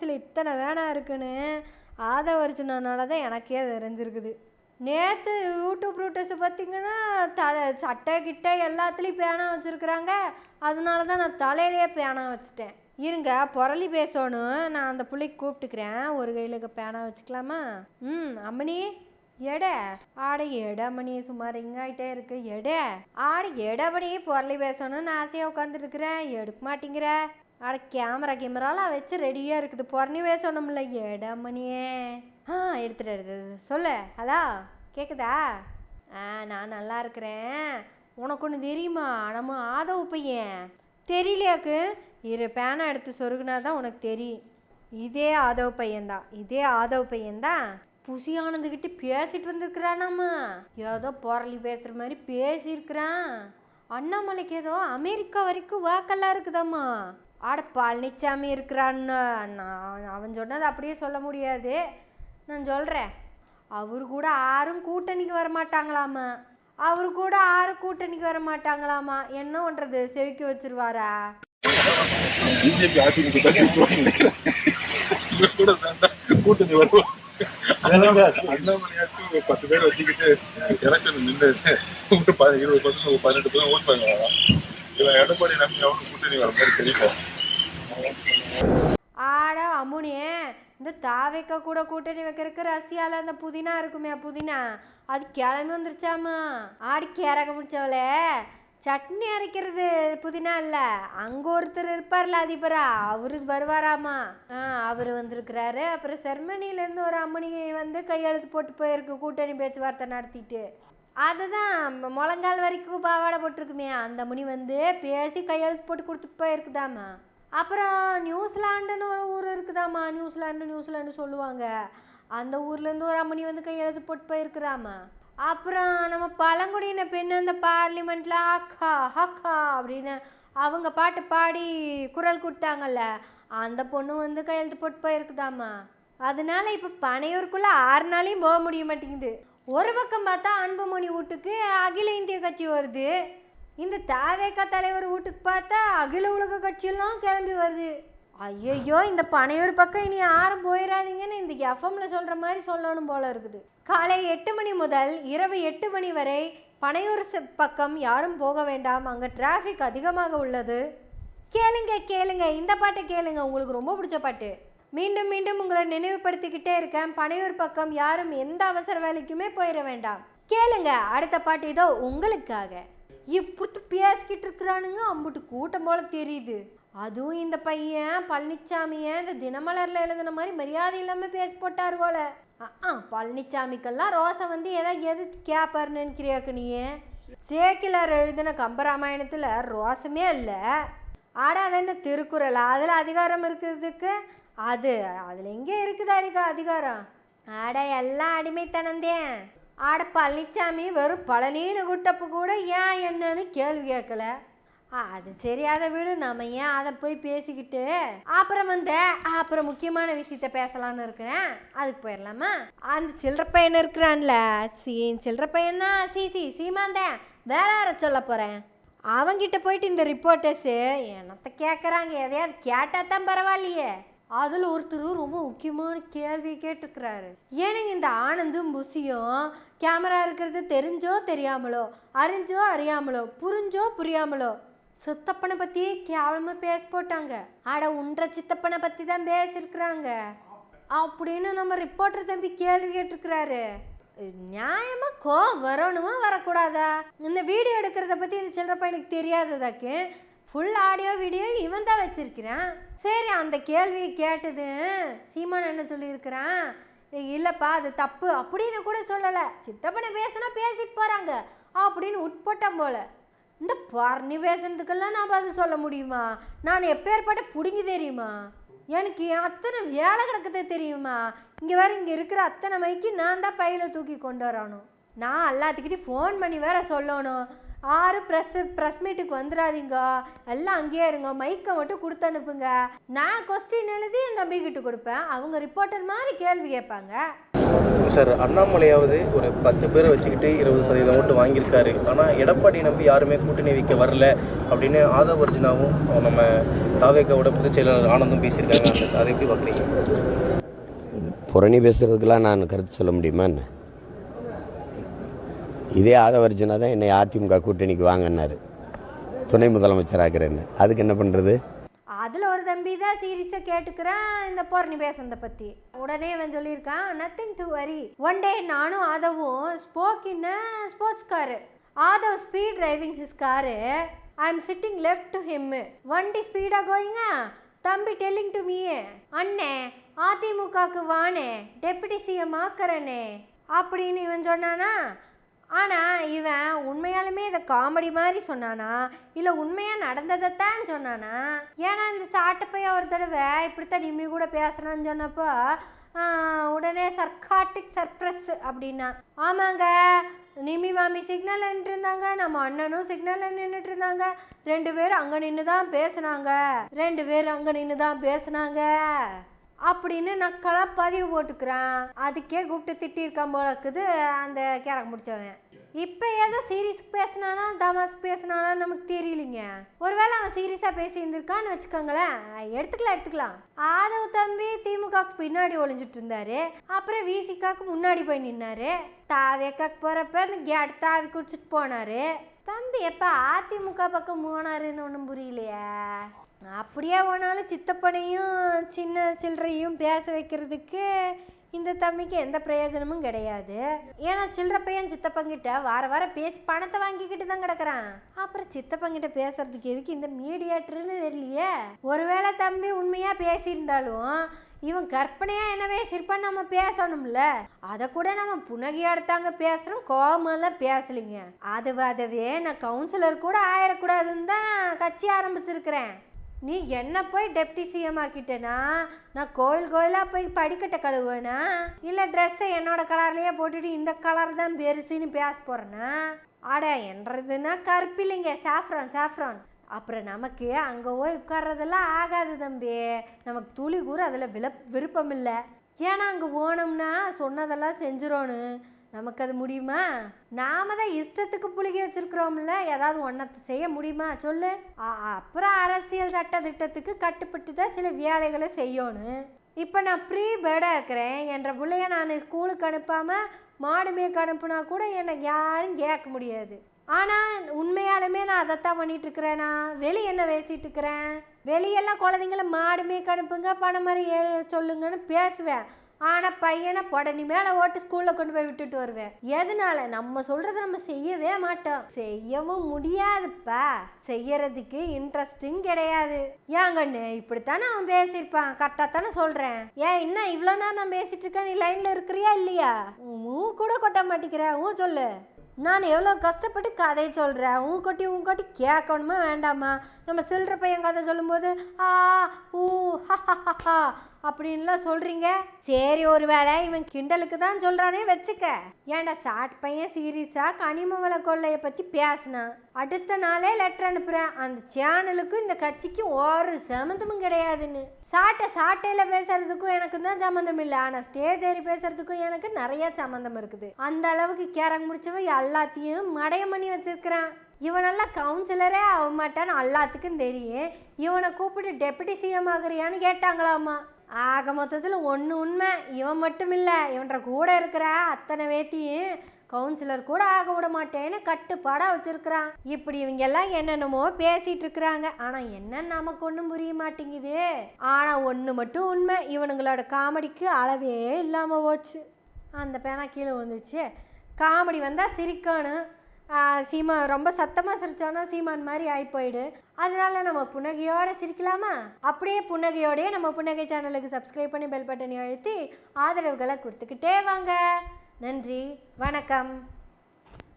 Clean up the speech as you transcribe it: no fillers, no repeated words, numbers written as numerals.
ஆஃபீஸில் இத்தனை வேணா இருக்குன்னு ஆதவரிச்சுனால தான் எனக்கே தெரிஞ்சிருக்குது. நேற்று யூடியூப் ரூட்டர்ஸை பார்த்திங்கன்னா சட்டை கிட்டை எல்லாத்துலேயும் பேனா வச்சுருக்குறாங்க. அதனால தான் நான் தலையிலேயே பேனா வச்சுட்டேன். இருங்க, புரளி பேசணும். நான் அந்த பிள்ளைக்கு கூப்பிட்டுக்கிறேன். ஒரு கையில் பேனா வச்சுக்கலாமா? அம்மணி எட ஆட எடமணி சுமார் இங்காயிட்டே இருக்கு. ஆட எடமணி புரளி பேசணும்னு ஆசையாக உட்காந்துருக்குறேன். எடுக்க மாட்டேங்கிற. ஆட கேமராலாம் வச்சு ரெடியாக இருக்குது. புரணி பேசணும்ல எடமணியே. எடுத்துட்டு சொல்லு. ஹலோ, கேட்குதா? நான் நல்லா இருக்கிறேன். உனக்கு ஒன்று தெரியுமா? நம்ம ஆதவ பையன் தெரியலையாக்கு? இரு, பேனா எடுத்து சொருகுனா தான் உனக்கு தெரியும். இதே ஆதவ பையன்தான் புசி ஆனந்துக்கிட்ட பேசிட்டு வந்திருக்கிறானாம்மா. ஏதோ புரளி பேசுகிற மாதிரி பேசியிருக்கிறான். அண்ணாமலைக்கு ஏதோ அமெரிக்கா வரைக்கும் வாக்கெல்லாம் இருக்குதாம்மா. ஆட பழனிசாமி இருக்கிறான்னு அவன் சொன்னது அப்படியே சொல்ல முடியாது. நான் சொல்கிறேன், அவரு கூட யாரும் கூட்டணிக்கு வரமாட்டாங்களாமா. என்ன பண்ணுறது, செவிக்க வச்சிருவாரா? கூட்டணி வருவோம். அண்ணாமலையாச்சும் 10 பேர் வச்சுக்கிட்டு எலெக்ஷன் நின்று 20% 18% ஓட் பண்ணுவாங்க. எடப்பாடி நம்பி அவனுக்கு கூட்டணி வர மாதிரி தெரியல. ஆட அம்முனியே, இந்த தாவைக்கா கூட கூட்டணி வைக்கிறதுக்கு ரஷ்யால அந்த புதினா இருக்குமே, புதினா அது கிளம்பி வந்துருச்சாமா. ஆடி கிறக முடிச்சவளே, சட்னி அரைக்கிறது புதினா இல்லை, அங்கே ஒருத்தர் இருப்பார்ல அதிபரா, அவரு வருவாராமா. அவர் வந்திருக்கிறாரு. அப்புறம் ஜெர்மனிலேருந்து ஒரு அம்மனி வந்து கையெழுத்து போட்டு போயிருக்கு கூட்டணி பேச்சுவார்த்தை நடத்திட்டு. அதுதான் முழங்கால் வரைக்கும் பாவாடை போட்டிருக்குமே, அந்த முனி வந்து பேசி கையெழுத்து போட்டு கொடுத்துட்டு போயிருக்குதாமா. அப்புறம் நியூசிலாண்டுன்னு ஒரு ஊர் இருக்குதாம்மா. நியூசிலாண்டு சொல்லுவாங்க. அந்த ஊர்லேருந்து ஒரு அம்மனி வந்து கையெழுத்து போட்டு போயிருக்குறாமா. அப்புறம் நம்ம பழங்குடியின பெண் அந்த பார்லிமெண்ட்டில் ஹக்கா ஹக்கா அப்படின்னு அவங்க பாட்டு பாடி குரல் கொடுத்தாங்கல்ல, அந்த பொண்ணு வந்து கையெழுத்து போட்டு போயிருக்குதாம்மா. அதனால இப்போ பனையூருக்குள்ளே 6 நாளையும் போக முடிய மாட்டேங்குது. ஒரு பக்கம் பார்த்தா அன்புமணி வீட்டுக்கு அகில இந்திய கட்சி வருது. இந்த தாவேக்கா தலைவர் வீட்டுக்கு பார்த்தா அகில உலக கட்சியெல்லாம் கிளம்பி வருது. ஐயோ, இந்த பனையூர் பக்கம் இனி யாரும் போயிடாதீங்கன்னு இந்த எஃப்எம்ல சொல்கிற மாதிரி சொல்லணும் போல இருக்குது. காலை 8 மணி முதல் இரவு 8 மணி வரை பனையூர் பக்கம் யாரும் போக வேண்டாம், அங்கே டிராஃபிக் அதிகமாக உள்ளது. கேளுங்க, இந்த பாட்டை கேளுங்க, உங்களுக்கு ரொம்ப பிடிச்ச பாட்டு. மீண்டும் உங்களை நினைவுபடுத்திக்கிட்டே இருக்கேன். பனையூர் பக்கம் யாரும் எந்த அவசர வேலைக்குமே போயிட வேண்டாம். கேளுங்க, அடுத்த பாட்டு இதோ உங்களுக்காக. இப்படி பேசிக்கிட்டு இருக்கிறானுங்க, அம்புட்டு கூட்டம் போல தெரியுது. அதுவும் இந்த பையன் பழனிசாமியை இந்த தினமலரில் எழுதின மாதிரி மரியாதை இல்லாமல் பேசி போட்டார் போல. பழனிசாமிக்கெல்லாம் ரோசம் வந்து எது கேப்பாருன்னு நினைக்கிறியாக்கு நீயே? சேக்கிலார் எழுதின கம்பராமாயணத்தில் ரோசமே இல்லை. அது என்ன திருக்குறள்? அதில் அதிகாரம் இருக்கிறதுக்கு அதில் எங்கே இருக்குதா அதிகாரம்? எல்லாம் அடிமைத்தனந்தேன். பழனிசாமி வெறும் பழனின்னு கூட்டப்பு கூட ஏன் என்னன்னு கேள்வி கேட்கல. அது சரி, அதை விடு, நம்ம ஏன் அதை போய் பேசிக்கிட்டு. அப்புறம் முக்கியமான விஷயத்த பேசலான்னு இருக்கிறேன், அதுக்கு போயிடலாமா? அந்த சில்லற பையன் இருக்கிறான்ல, சில்லற பையனா சீமாந்தேன், வேற யார சொல்ல போகிறேன். அவங்கிட்ட போயிட்டு இந்த ரிப்போர்ட்டர்ஸு என்னத்தை கேட்குறாங்க, எதையாவது கேட்டால் தான் பரவாயில்லையே. அதில் ஒருத்தர் ரொம்ப முக்கியமான கேள்வி கேட்டுருக்கிறாரு. ஏனுங்க இந்த ஆனந்தும் புசியும் கேமரா இருக்கிறது தெரிஞ்சோ தெரியாமலோ, அறிஞ்சோ அறியாமலோ, புரிஞ்சோ புரியாமலோ சித்தப்பனை பற்றி கேவலமாக பேச போட்டாங்க. உன்ற சித்தப்பனை பற்றி தான் பேசியிருக்கிறாங்க அப்படின்னு நம்ம ரிப்போர்ட்டர் தம்பி கேள்வி கேட்டிருக்கிறாரு. நியாயமாக கோவம் வரணுமா வரக்கூடாதா? இந்த வீடியோ எடுக்கிறத பற்றி இந்த சில்லற பையனுக்கு தெரியாததாக்கு ஃபுல் ஆடியோ வீடியோ இவன் தான் வச்சிருக்கிறான். சரி, அந்த கேள்வி கேட்டது சீமான் என்ன சொல்லியிருக்கிறான், இல்லைப்பா அது தப்பு அப்படின்னு கூட சொல்லலை, சித்தப்பனை பேசினா பேசிட்டு போகிறாங்க அப்படின்னு உட்பட்டான் போல. இந்த பரணி பேசுறதுக்கெல்லாம் நான் அது சொல்ல முடியுமா? நான் எப்பேற்பட்ட பிடிங்கி தெரியுமா? எனக்கு அத்தனை வேலை கிடக்குதே தெரியுமா? இங்கே இருக்கிற அத்தனை மைக்கு நான் தான் பையில தூக்கி கொண்டு வரணும். நான் எல்லாத்துக்கிட்டையும் ஃபோன் பண்ணி வேற சொல்லணும், யாரும் ப்ரெஸ் மீட்டுக்கு வந்துடாதீங்க, எல்லாம் அங்கேயே இருங்க, மைக்கை மட்டும் கொடுத்து அனுப்புங்க. நான் கொஸ்டின் எழுதி என் தம்பிக்கிட்ட கொடுப்பேன், அவங்க ரிப்போர்ட்டர் மாதிரி கேள்வி கேட்பாங்க. சார், அண்ணாமலையாவது ஒரு 10 பேரை வச்சுக்கிட்டு 20% ஓட்டு வாங்கியிருக்காரு. ஆனால் எடப்பாடி நம்பி யாருமே கூட்டணி வைக்க வரல அப்படின்னு ஆதவ அர்ஜுனாவும் நம்ம தாவேக்காவோட பொதுச் செயலாளர் ஆனந்தும் பேசியிருக்காங்க. அதை எப்படி பார்க்குறீங்க? புரணி பேசுகிறதுக்கெல்லாம் நான் கருத்து சொல்ல முடியுமா என்ன? இதே ஆதவ அர்ஜுனா தான் என்னை அதிமுக கூட்டணிக்கு வாங்கினார், துணை முதலமைச்சராகிறேன்னு. அதுக்கு என்ன பண்ணுறது? அதில் ஒரு தம்பி தான் சீரியஸாக கேட்டுக்கிறான் இந்த பொரணி பேசுனதை பற்றி. உடனே அவன் சொல்லியிருக்கான், nothing to worry. One day நானும் ஆதவும் spoke in sports car. Aadhav speed driving his car. I am sitting left to him. வண்டி ஸ்பீடாக கோயிங்கா. தம்பி டெல்லிங் டு மீ, அண்ணே அதிமுகவுக்கு வானே, டெப்யூட்டி சிஎம் ஆக்கிறனே அப்படின்னு இவன் சொன்னானா. ஆனால் இவன் உண்மையாலுமே இதை காமெடி மாதிரி சொன்னானா இல்லை உண்மையாக நடந்ததைத்தான் சொன்னானா? ஏன்னா இந்த சாட்டப்பைய ஒரு தடவை இப்படித்தான் நிம்மி கூட பேசுனான்னு சொன்னப்போ உடனே சர்க்காட்டிக் சர்ப்ரஸ் அப்படின்னா. ஆமாங்க, நிம்மி மாமி சிக்னல் நின்றுட்டு இருந்தாங்க, நம்ம அண்ணனும் சிக்னலில் நின்றுட்டு இருந்தாங்க. 2 பேரும் அங்கே நின்று தான் பேசுனாங்க அப்படின்னு நக்கலாக பதிவு போட்டுக்கிறான். அதுக்கே கூப்பிட்டு திட்டிருக்கான் போல இருக்குது அந்த கேரக்டர் முடிச்சவன். இப்போ ஏதோ சீரியஸுக்கு பேசினானா தமாஸ்க்கு பேசினானா நமக்கு தெரியலிங்க. ஒருவேளை அவன் சீரியஸாக பேசியிருந்திருக்கான்னு வச்சுக்கோங்களேன், எடுத்துக்கலாம். ஆதவ தம்பி திமுகவுக்கு பின்னாடி ஒளிஞ்சிட்டு இருந்தாரு, அப்புறம் விசிகாவுக்கு முன்னாடி போய் நின்னாரு. தாவேக்காக்கு போகிறப்ப இந்த கேட் தாவி குடிச்சிட்டு போனாரு. தம்பி எப்போ அதிமுக பக்கம் போனாருன்னு ஒன்றும் புரியலையா? அப்படியே போனாலும் சித்தப்பனையும் சின்ன சில்லறையும் பேச வைக்கிறதுக்கு இந்த தம்பிக்கு எந்த பிரயோஜனமும் கிடையாது. ஏன்னா சில்லற பையன் சித்தப்பங்கிட்ட வாரம் பேசி பணத்தை வாங்கிக்கிட்டு தான் கிடக்குறான். அப்புறம் சித்தப்பங்கிட்ட பேசுறதுக்கு எதுக்கு இந்த மீடியேட்டர்னு தெரியலையே. ஒருவேளை தம்பி உண்மையா பேசியிருந்தாலும் இவன் கற்பனையா என்னவே சிற்பம் நம்ம பேசணும்ல. அதை கூட நம்ம புனகையாடுத்தாங்க பேசுறோம், கோவமெல்லாம் பேசலிங்க. அதுவே நான் கவுன்சிலர் கூட ஆயிடக்கூடாதுன்னு தான் கட்சி ஆரம்பிச்சிருக்கிறேன். நீ என்ன போய் டெப்டி சிஎம் ஆக்கிட்டேனா? நான் கோயிலாக போய் படிக்கட்டை கழுவேனா? இல்லை ட்ரெஸ்ஸை என்னோட கலர்லேயே போட்டுட்டு இந்த கலர் தான் பெருசுன்னு பேச போகிறேன்னா? ஆட என்றதுன்னா கருப்பில்லைங்க, சாஃப்ரான். அப்புறம் நமக்கு அங்கே போய் உட்கார்றதெல்லாம் ஆகாது தம்பி. நமக்கு துளி கூட அதில் விருப்பம் இல்லை. ஏன்னா அங்கே போனோம்னா சொன்னதெல்லாம் செஞ்சிரோன்னு நமக்கு அது முடியுமா? நாம தான் இஷ்டத்துக்கு புளிகி வச்சிருக்கிறோம்ல, ஏதாவது ஒன்றத்தை செய்ய முடியுமா சொல்லு? அப்புறம் அரசியல் சட்ட திட்டத்துக்கு கட்டுப்பட்டு தான் சில வேலைகளை செய்யணும். இப்போ நான் ப்ரீ பேர்டாக இருக்கிறேன். என்ற பிள்ளைய நான் ஸ்கூலுக்கு அனுப்பாமல் மாடு மேய்க்க அனுப்புனா கூட என்னை யாரும் கேட்க முடியாது. ஆனால் உண்மையாலுமே நான் அதைத்தான் பண்ணிட்டு இருக்கிறேனா? வெளியே என்ன பேசிட்டு இருக்கிறேன்? வெளியெல்லாம் குழந்தைங்கள மாடு மேய்க்க அனுப்புங்க, பணம் மாதிரி சொல்லுங்கன்னு பேசுவேன். ஆனால் பையனை உடனே மேலே ஓட்டு ஸ்கூலில் கொண்டு போய் விட்டுட்டு வருவேன். எதனால? நம்ம சொல்கிறத நம்ம செய்யவே மாட்டோம், செய்யவும் முடியாதுப்பா. செய்யறதுக்கு இன்ட்ரெஸ்டும் கிடையாது. ஏங்கண்ணு இப்படித்தானே அவன் பேசியிருப்பான், கரெக்டாக சொல்கிறேன். ஏன் இன்னும் இவ்வளோ நேரம் நான் பேசிட்டு இருக்கேன், நீ லைனில் இருக்கிறியா இல்லையா? கூட கொட்ட மாட்டேங்கிற, சொல்லு. நான் எவ்வளோ கஷ்டப்பட்டு கதையை சொல்கிறேன், உன் கொட்டி கேட்கணுமா வேண்டாமா? நம்ம சில்லற பையன் கதை சொல்லும்போது அப்படின்லாம் சொல்கிறீங்க. சரி, ஒரு வேளை இவன் கிண்டலுக்கு தான் சொல்கிறானே வச்சுக்க. ஏன்டா சாட் பையன் சீரியஸாக கனிமவள கொள்ளையை பற்றி பேசினான். அடுத்த நாளே லெட்டர் அனுப்புகிறேன், அந்த சேனலுக்கும் இந்த கட்சிக்கும் ஒரு சம்மந்தமும் கிடையாதுன்னு. சாட்டையில் பேசுறதுக்கும் எனக்கு தான் சம்மந்தம் இல்லை, ஆனால் ஸ்டேஜ் ஏறி பேசுறதுக்கும் எனக்கு நிறைய சம்மந்தம் இருக்குது. அந்த அளவுக்கு கேரங்க முடிச்சவ எல்லாத்தையும் மடையம் பண்ணி வச்சிருக்கிறான். இவனெல்லாம் கவுன்சிலரே ஆக மாட்டான்னு எல்லாத்துக்கும் தெரியும். இவனை கூப்பிட்டு டெப்யூட்டி சிஎம் ஆகுறியான்னு கேட்டாங்களாமா. ஆக மொத்தத்தில் ஒன்று உண்மை, இவன் மட்டும் இல்லை, இவன்ற கூட இருக்கிற அத்தனை வேத்தியும் கவுன்சிலர் கூட ஆக விட மாட்டேன்னு கட்டுப்பாடாக வச்சிருக்கிறான். இப்படி இவங்க எல்லாம் என்னென்னமோ பேசிட்டு இருக்கிறாங்க, ஆனால் என்னன்னு நமக்கு ஒன்றும் புரிய மாட்டேங்குது. ஆனால் ஒன்று மட்டும் உண்மை, இவனுங்களோட காமெடிக்கு அளவே இல்லாமல் போச்சு. அந்த பேனா கீழே வந்துச்சு. காமெடி வந்தால் சிரிக்கணும். சீமா ரொம்ப சத்தமாக சிரித்தோன்னா சீமான் மாதிரி ஆகி போயிடு. அதனால நம்ம புன்னகையோடு சிரிக்கலாமா? அப்படியே புன்னகையோடையே நம்ம புன்னகை சேனலுக்கு சப்ஸ்கிரைப் பண்ணி பெல் பட்டனை அழுத்தி ஆதரவுகளை கொடுத்துக்கிட்டே வாங்க. நன்றி, வணக்கம்.